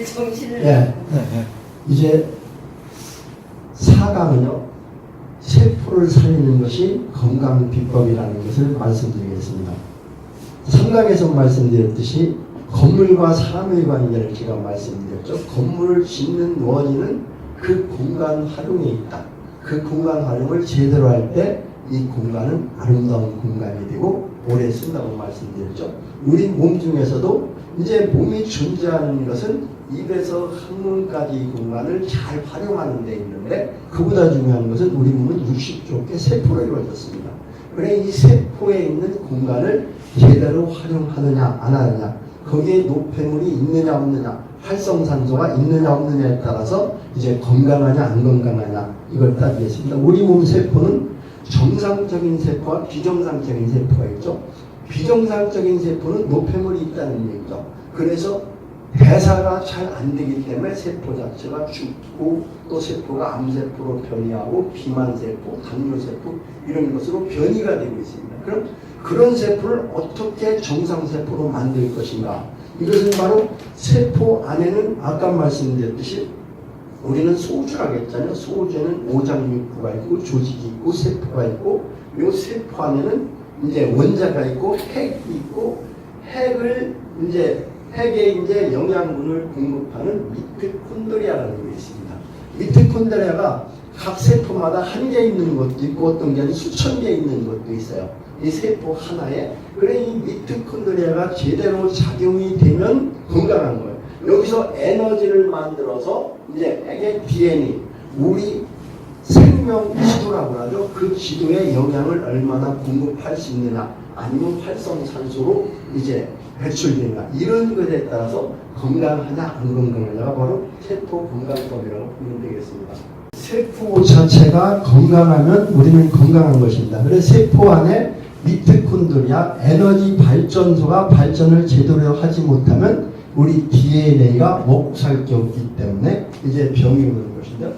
이제 정신을. 예. 이제 4강은요, 세포를 살리는 것이 건강 비법이라는 것을 말씀드리겠습니다. 3강에서 말씀드렸듯이 건물과 사람의 관계를 제가 말씀드렸죠. 건물을 짓는 원인은 그 공간 활용에 있다. 그 공간 활용을 제대로 할 때 이 공간은 아름다운 공간이 되고 오래 쓴다고 말씀드렸죠. 우리 몸 중에서도 이제 몸이 존재하는 것은 입에서 항문까지 이 공간을 잘 활용하는 데 있는데, 그보다 중요한 것은 우리 몸은 60조 개 세포로 이루어졌습니다. 그래 이 세포에 있는 공간을 제대로 활용하느냐 안 하느냐, 거기에 노폐물이 있느냐 없느냐, 활성산소가 있느냐 없느냐에 따라서 이제 건강하냐 안 건강하냐 이걸 따지겠습니다. 우리 몸 세포는 정상적인 세포와 비정상적인 세포가 있죠. 비정상적인 세포는 노폐물이 있다는 얘기죠. 그래서 대사가 잘 안 되기 때문에 세포 자체가 죽고, 또 세포가 암세포로 변이하고 비만세포, 당뇨세포 이런 것으로 변이가 되고 있습니다. 그럼 그런 세포를 어떻게 정상세포로 만들 것인가? 이것은 바로 세포 안에는 아까 말씀드렸듯이 우리는 소주라고 했잖아요. 소주에는 오장육부가 있고 조직이 있고 세포가 있고, 이 세포 안에는 이제 원자가 있고 핵이 있고, 핵에 이제 영양분을 공급하는 미토콘드리아라는 게 있습니다. 미토콘드리아가 각 세포마다 한 개 있는 것도 있고 어떤 게는 수천 개 있는 것도 있어요. 이 세포 하나에. 그래 이 미토콘드리아가 제대로 작용이 되면 건강한 거예요. 여기서 에너지를 만들어서 이제 핵의 DNA, 우리 생명 지도라고 하죠. 그 지도에 영양을 얼마나 공급할 수 있느냐, 아니면 활성산소로 이제 배출되느냐, 이런 것에 따라서 건강하냐 안 건강하냐가 바로 세포 건강법이라고 보면 되겠습니다. 세포 자체가 건강하면 우리는 건강한 것입니다. 그래서 세포 안에 미토콘드리아 에너지 발전소가 발전을 제대로 하지 못하면 우리 DNA가 먹고 살 게 없기 때문에 이제 병이 오는 것인데,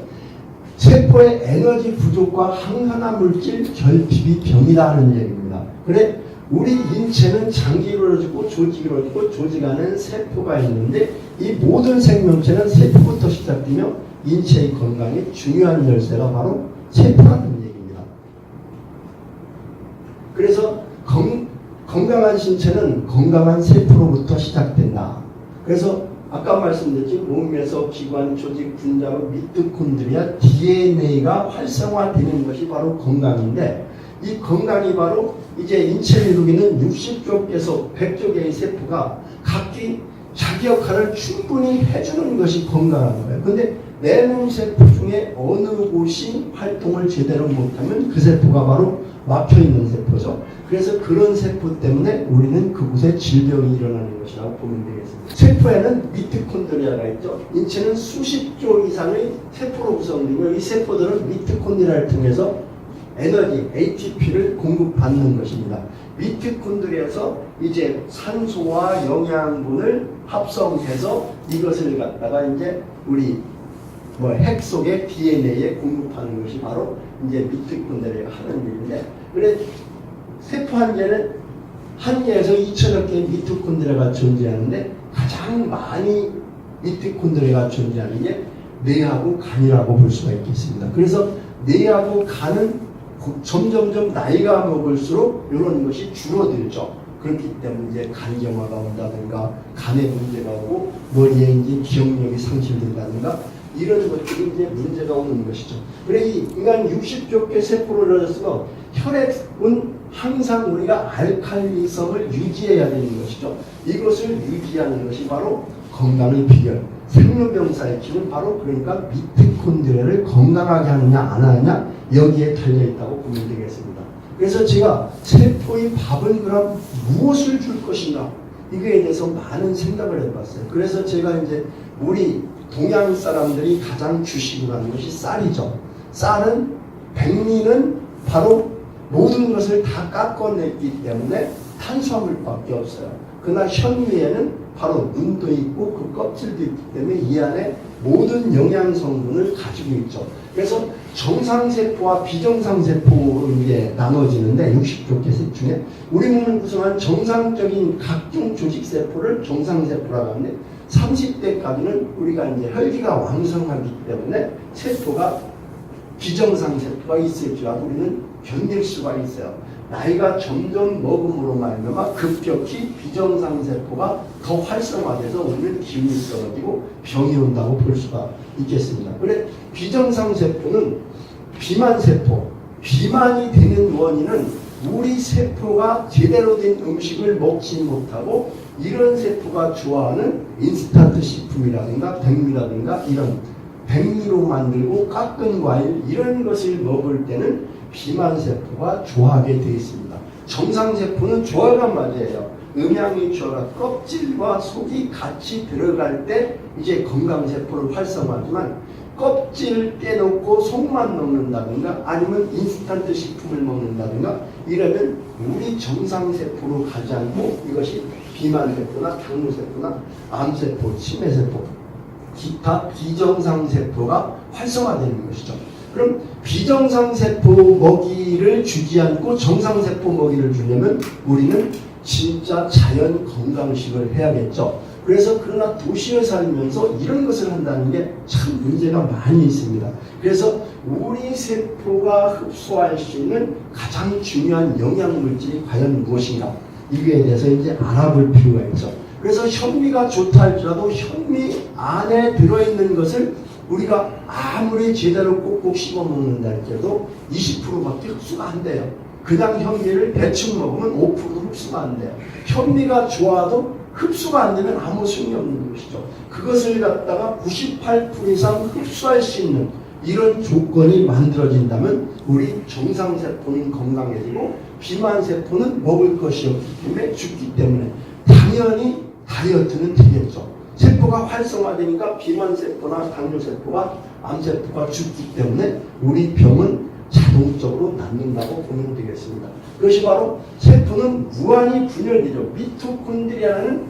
세포의 에너지 부족과 항산화 물질 결핍이 병이라는 얘기입니다. 그래 우리 인체는 장기 이루어지고 조직이 이루어지고 조직 안에는 세포가 있는데, 이 모든 생명체는 세포부터 시작되며 인체의 건강에 중요한 열쇠가 바로 세포라는 얘기입니다. 그래서 건강한 신체는 건강한 세포로부터 시작된다. 그래서 아까 말씀드렸지, 몸에서 기관, 조직, 분자로 미토콘드리아, DNA가 활성화되는 것이 바로 건강인데, 이 건강이 바로 이제 인체를 이루기는 60조 개에서 100조 개의 세포가 각기 자기 역할을 충분히 해주는 것이 건강한 거예요. 근데 내 몸 세포 중에 어느 곳이 활동을 제대로 못하면 그 세포가 바로 막혀있는 세포죠. 그래서 그런 세포 때문에 우리는 그곳에 질병이 일어나는 것이라고 보면 되겠습니다. 세포에는 미토콘드리아가 있죠. 인체는 수십조 이상의 세포로 구성되고, 이 세포들은 미토콘드리아를 통해서 에너지, ATP를 공급받는 것입니다. 미토콘드리아에서 이제 산소와 영양분을 합성해서 이것을 갖다가 이제 우리 핵 속의 DNA에 공급하는 것이 바로 이제 미토콘드리아가 하는 일인데, 그래 세포 한 개에서 2천억 개의 미토콘드리아가 존재하는데, 가장 많이 미토콘드리아가 존재하는 게 뇌하고 간이라고 볼 수가 있겠습니다. 그래서 뇌하고 간은 점점점 나이가 먹을수록 이런 것이 줄어들죠. 그렇기 때문에 이제 간경화가 온다든가, 간에 문제가 오고 머리에 이제 기억력이 상실된다든가, 이런 것들이 이제 문제가 오는 것이죠. 그래 이 인간 60조 개 세포로 이루어졌으면 혈액은 항상 우리가 알칼리성을 유지해야 되는 것이죠. 이것을 유지하는 것이 바로 건강의 비결, 생로병사의 기는 바로 그러니까 미토콘드리아를 건강하게 하느냐 안 하느냐 여기에 달려있다고 보면 되겠습니다. 그래서 제가 세포의 밥은 그럼 무엇을 줄 것인가, 이거에 대해서 많은 생각을 해봤어요. 그래서 제가 이제 우리 동양 사람들이 가장 주식으로 하는 것이 쌀이죠. 쌀은 백미는 바로 모든 것을 다 깎아냈기 때문에 탄수화물밖에 없어요. 그러나 현미에는 바로 눈도 있고 그 껍질도 있기 때문에 이 안에 모든 영양 성분을 가지고 있죠. 그래서 정상세포와 비정상세포로 이게 나눠지는데, 60조 개 세포 중에 우리 몸을 구성한 정상적인 각종 조직세포를 정상세포라고 하는데, 30대까지는 우리가 이제 혈기가 왕성하기 때문에 세포가 비정상 세포가 있을지라도 우리는 견딜 수가 있어요. 나이가 점점 먹음으로 말미암아 급격히 비정상 세포가 더 활성화돼서 우리는 기운이 떨어지고 병이 온다고 볼 수가 있겠습니다. 그래 비정상 세포는 비만 세포, 비만이 되는 원인은 우리 세포가 제대로 된 음식을 먹지 못하고 이런 세포가 좋아하는 인스턴트 식품이라든가 백미라든가 이런 백미로 만들고 깎은 과일 이런 것을 먹을 때는 비만세포가 좋아하게 되어 있습니다. 정상세포는 좋아하란 말이에요. 음양이 좋아가 껍질과 속이 같이 들어갈 때 이제 건강세포를 활성화하지만 껍질을 떼놓고 속만 먹는다든가 아니면 인스턴트 식품을 먹는다든가 이러면 우리 정상세포로 가지 않고 이것이 비만세포나 당뇨세포나 암세포, 치매세포 기타 비정상세포가 활성화되는 것이죠. 그럼 비정상세포 먹이를 주지 않고 정상세포 먹이를 주려면 우리는 진짜 자연 건강식을 해야겠죠. 그래서 그러나 도시에 살면서 이런 것을 한다는 게 참 문제가 많이 있습니다. 그래서 우리 세포가 흡수할 수 있는 가장 중요한 영양물질이 과연 무엇인가 이거에 대해서 이제 알아볼 필요가 있죠. 그래서 현미가 좋다 할지라도 현미 안에 들어있는 것을 우리가 아무리 제대로 꼭꼭 씹어 먹는다 할지라도 20%밖에 흡수가 안 돼요. 그냥 현미를 대충 먹으면 5%도 흡수가 안 돼요. 현미가 좋아도 흡수가 안 되면 아무 소용이 없는 것이죠. 그것을 갖다가 98% 이상 흡수할 수 있는 이런 조건이 만들어진다면 우리 정상세포는 건강해지고 비만세포는 먹을 것이 없기 때문에 죽기 때문에 당연히 다이어트는 되겠죠. 세포가 활성화되니까 비만세포나 당뇨세포가 암세포가 죽기 때문에 우리 병은 자동적으로 낫는다고 보면 되겠습니다. 그것이 바로 세포는 무한히 분열되죠. 미토콘드리아라는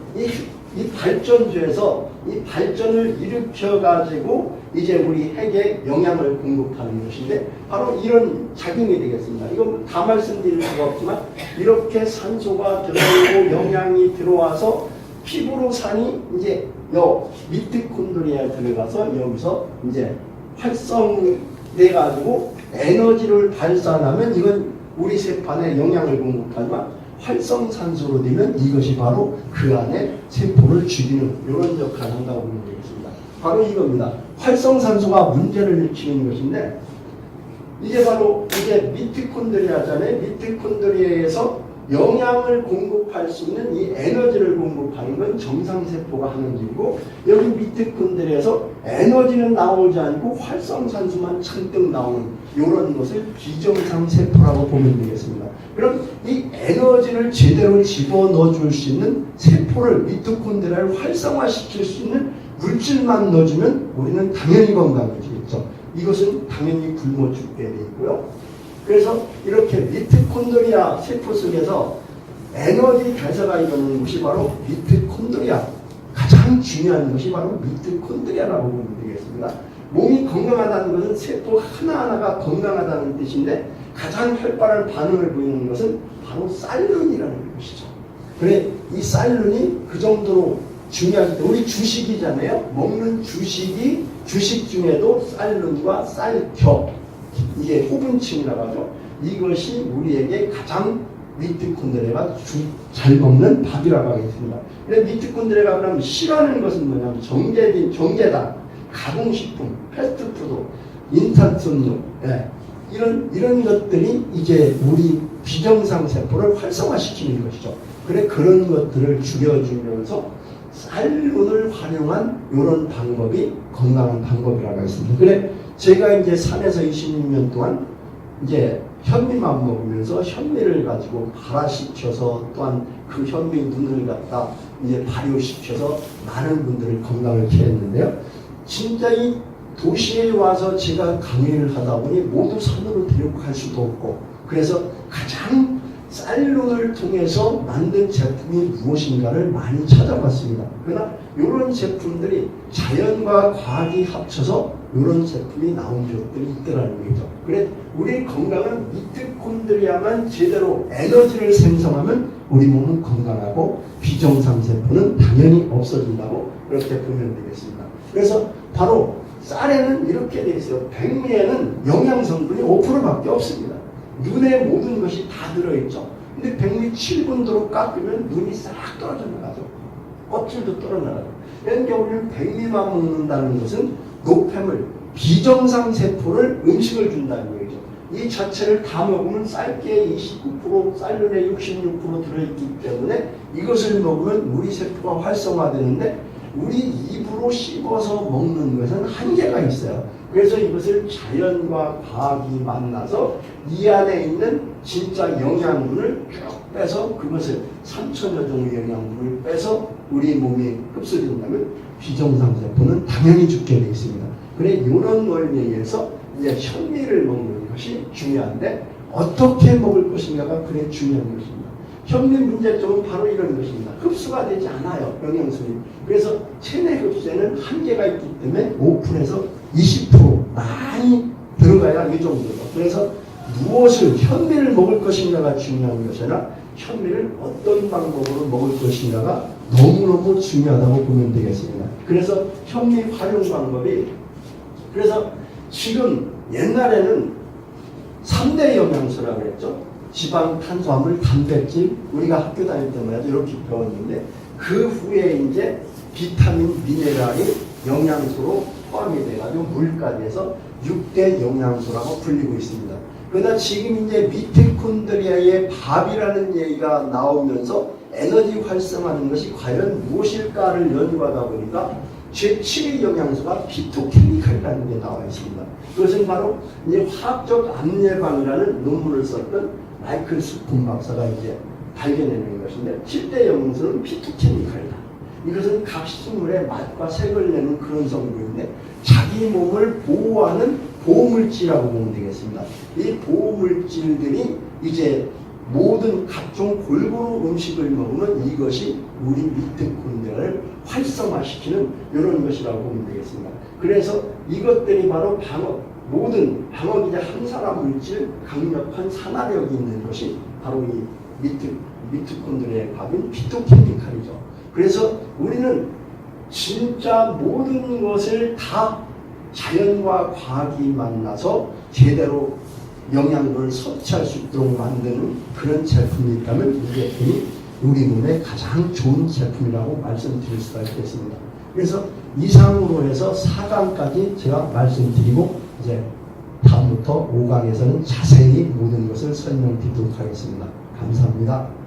이 발전소에서 이 발전을 일으켜가지고 이제 우리 핵에 영양을 공급하는 것인데 바로 이런 작용이 되겠습니다. 이건 다 말씀드릴 수가 없지만 이렇게 산소가 들어오고 영양이 들어와서 피부로 산이 이제 요 미토콘드리아에 들어가서 여기서 이제 활성돼가지고 에너지를 발산하면 이건 우리 세포에 영양을 공급하지만 활성산소로 되면 이것이 바로 그 안에 세포를 죽이는 이런 역할을 한다고 보면 되겠습니다. 바로 이겁니다. 활성산소가 문제를 일으키는 것인데 이게 바로 이게 미토콘드리아잖아요. 미토콘드리아에서 영양을 공급할 수 있는 이 에너지를 공급하는 건 정상세포가 하는 일이고 여기 미토콘드리아에서 에너지는 나오지 않고 활성산소만 잔뜩 나오는 이런 것을 비정상세포라고 보면 되겠습니다. 그럼 이 에너지를 제대로 집어넣어 줄 수 있는 세포를 미토콘드리아를 활성화시킬 수 있는 물질만 넣어주면 우리는 당연히 건강해지겠죠. 이것은 당연히 굶어 죽게 돼 있고요. 그래서 이렇게 미토콘드리아 세포 속에서 에너지 대사가 이루어지는 것이 바로 미토콘드리아. 가장 중요한 것이 바로 미토콘드리아라고 보면 되겠습니다. 몸이 건강하다는 것은 세포 하나하나가 건강하다는 뜻인데 가장 활발한 반응을 보이는 것은 바로 쌀룬이라는 것이죠. 그래 이 쌀룬이 그 정도로 중요하기 때문에 우리 주식이잖아요. 먹는 주식이 주식 중에도 쌀룬과 쌀겨 이게 호분층이라고 하죠. 이것이 우리에게 가장 미토콘드리아가 잘 먹는 밥이라고 하겠습니다. 그래서 미토콘드리아가 그러면 싫어하는 것은 뭐냐면 정제당, 가공식품, 패스트푸드, 인탄수류 이런 것들이 이제 우리 비정상 세포를 활성화시키는 것이죠. 그래 그런 것들을 줄여주면서 쌀룬을 활용한 이런 방법이 건강한 방법이라고 했습니다. 그래 제가 이제 산에서 26년 동안 이제 현미만 먹으면서 현미를 가지고 발화시켜서 또한 그 현미 눈을 갖다 이제 발효시켜서 많은 분들을 건강을 케했는데요. 진짜 이 도시에 와서 제가 강의를 하다 보니 모두 산으로 데리고 갈 수도 없고 그래서 가장 쌀룬을 통해서 만든 제품이 무엇인가를 많이 찾아봤습니다. 그러나 이런 제품들이 자연과 과학이 합쳐서 이런 제품이 나온 적들이 있더라는 거죠. 그래 우리 건강은 미토콘드리아만 제대로 에너지를 생성하면 우리 몸은 건강하고 비정상 세포는 당연히 없어진다고 그렇게 보면 되겠습니다. 그래서 바로 쌀에는 이렇게 되어 있어요. 백미에는 영양 성분이 5%밖에 없습니다. 눈에 모든 것이 다 들어있죠. 근데 백미 7분도로 깎으면 눈이 싹 떨어져 나가죠. 껍질도 떨어나가죠. 그러니까 우리는 백미만 먹는다는 것은 노폐물, 비정상 세포를 음식을 준다는 얘기죠. 이 자체를 다 먹으면 쌀기에 29%, 쌀lun에 66% 들어있기 때문에 이것을 먹으면 우리 세포가 활성화되는데 우리 입으로 씹어서 먹는 것은 한계가 있어요. 그래서 이것을 자연과 과학이 만나서 이 안에 있는 진짜 영양분을 쭉 빼서 그것을 3천여 종의 영양분을 빼서 우리 몸에 흡수된다면 비정상 세포는 당연히 죽게 되어 있습니다. 그래 이런 원리에 의해서 이제 현미를 먹는 것이 중요한데 어떻게 먹을 것인가가 그래 중요한 것입니다. 현미 문제점은 바로 이런 것입니다. 흡수가 되지 않아요. 영양소이. 그래서 체내 흡수에는 한계가 있기 때문에 5%에서 20% 많이 들어가야 이 정도로. 그래서 무엇을 현미를 먹을 것인가가 중요한 것이 아니라 현미를 어떤 방법으로 먹을 것인가가 너무너무 중요하다고 보면 되겠습니다. 그래서 현미 활용 방법이 그래서 지금 옛날에는 3대 영양소라고 했죠. 지방, 탄수화물, 단백질 우리가 학교 다닐 때마다 이렇게 배웠는데 그 후에 이제 비타민, 미네랄이 영양소로 포함이 돼가지고 물까지 해서 6대 영양소라고 불리고 있습니다. 그러나 지금 이제 미토콘드리아의 밥이라는 얘기가 나오면서 에너지 활성화하는 것이 과연 무엇일까를 연구하다 보니까 제7의 영양소가 피토케미칼이라는 게 나와 있습니다. 그것은 바로 이제 화학적 암예방이라는 논문을 썼던 마이클 스폰 박사가 이제 발견해낸 것인데 7대 영양소는 피토케미칼이다. 이것은 각 식물의 맛과 색을 내는 그런 성분인데 자기 몸을 보호하는 보호물질이라고 보면 되겠습니다. 이 보호물질들이 이제 모든 각종 골고루 음식을 먹으면 이것이 우리 미토콘드리아를 활성화시키는 이런 것이라고 보면 되겠습니다. 그래서 이것들이 바로 모든 방어기제 항산화 물질, 강력한 산화력이 있는 것이 바로 이 미토콘드리아의 밥인 피토케미칼이죠. 그래서 우리는 진짜 모든 것을 다 자연과 과학이 만나서 제대로 영양분을 섭취할 수 있도록 만드는 그런 제품이 있다면 이 제품이 우리 몸에 가장 좋은 제품이라고 말씀드릴 수가 있겠습니다. 그래서 이상으로 해서 4강까지 제가 말씀드리고 이제 다음부터 5강에서는 자세히 모든 것을 설명드리도록 하겠습니다. 감사합니다.